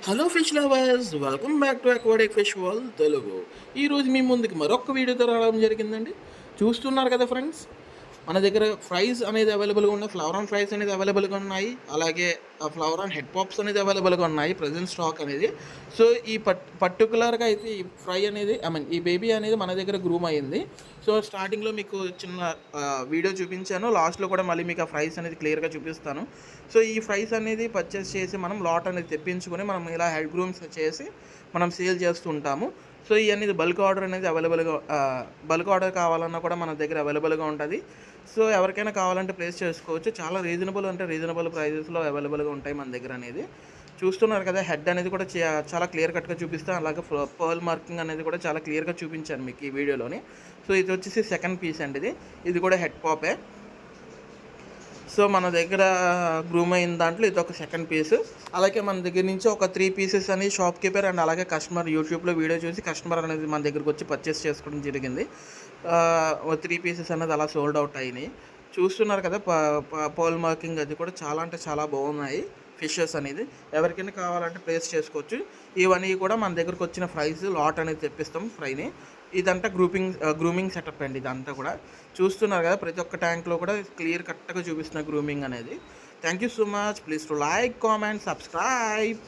Hello fish lovers, welcome back to aquatic fish world Telugu. ఈరోజు మీ ముందుకి మరొక వీడియోతో రావడం జరిగిందండి. చూస్తున్నారు కదా ఫ్రెండ్స్, మన దగ్గర ఫ్రైస్ అనేది అవైలబుల్గా ఉన్నాయి. ఫ్లవరాన్ ఫ్రైస్ అనేది అవైలబుల్గా ఉన్నాయి. అలాగే ఆ ఫ్లవరాన్ హెడ్ పాప్స్ అనేది అవైలబుల్గా ఉన్నాయి ప్రజెంట్ స్టాక్ అనేది. సో ఈ పర్టికులర్గా అయితే ఈ ఫ్రై అనేది ఈ బేబీ అనేది మన దగ్గర గ్రూమ్ అయ్యింది. సో స్టార్టింగ్లో మీకు చిన్న వీడియో చూపించాను. లాస్ట్లో కూడా మళ్ళీ మీకు ఆ ఫ్రైస్ అనేది క్లియర్గా చూపిస్తాను. సో ఈ ఫ్రైస్ అనేది పర్చేస్ చేసి మనం లాట్ అనేది తెప్పించుకొని మనం ఇలా హెడ్ గ్రూమ్స్ చేసి మనం సేల్ చేస్తూ ఉంటాము. సో ఇవన్నీ బల్క్ ఆర్డర్ అనేది బల్క్ ఆర్డర్ కావాలన్నా కూడా మన దగ్గర అవైలబుల్గా ఉంటుంది. సో ఎవరికైనా కావాలంటే ప్లేస్ చేసుకోవచ్చు. చాలా రీజనబుల్ ప్రైజెస్లో అవైలబుల్గా ఉంటాయి మన దగ్గర అనేది. చూస్తున్నారు కదా, హెడ్ అనేది కూడా చాలా క్లియర్ కట్గా చూపిస్తాను. అలాగే పర్ల్ మార్కింగ్ అనేది కూడా చాలా క్లియర్గా చూపించాను మీకు ఈ వీడియోలోని. సో ఇది వచ్చేసి సెకండ్ పీస్ అండి. ఇది కూడా హెడ్ పాపే. సో మన దగ్గర గ్రూమ్ అయిన దాంట్లో ఇది ఒక సెకండ్ పీస్. అలాగే మన దగ్గర నుంచి ఒక 3 పీసెస్ అనేది షాప్ కీపర్ అండ్ అలాగే కస్టమర్ యూట్యూబ్లో వీడియో చూసి కస్టమర్ అనేది మన దగ్గరకు వచ్చి పర్చేస్ చేసుకోవడం జరిగింది. 3 పీసెస్ అనేది అలా సోల్డ్ అవుట్ అయినాయి. చూస్తున్నారు కదా, పోల్ మార్కింగ్ అది కూడా చాలా అంటే చాలా బాగున్నాయి ఫిషెస్ అనేది. ఎవరికైనా కావాలంటే ప్లేస్ చేసుకోవచ్చు. ఇవన్నీ కూడా మన దగ్గరకు వచ్చిన ఫ్రైస్ లాట్ అనేది తెప్పిస్తాం ఫ్రైని. ఇదంతా గ్రూమింగ్ సెటప్ అండి. ఇదంతా కూడా చూస్తున్నారు కదా, ప్రతి ఒక్క ట్యాంక్లో కూడా క్లియర్ కట్గా చూపిస్తున్న గ్రూమింగ్ అనేది. Thank you so much. Please to like, comment, subscribe.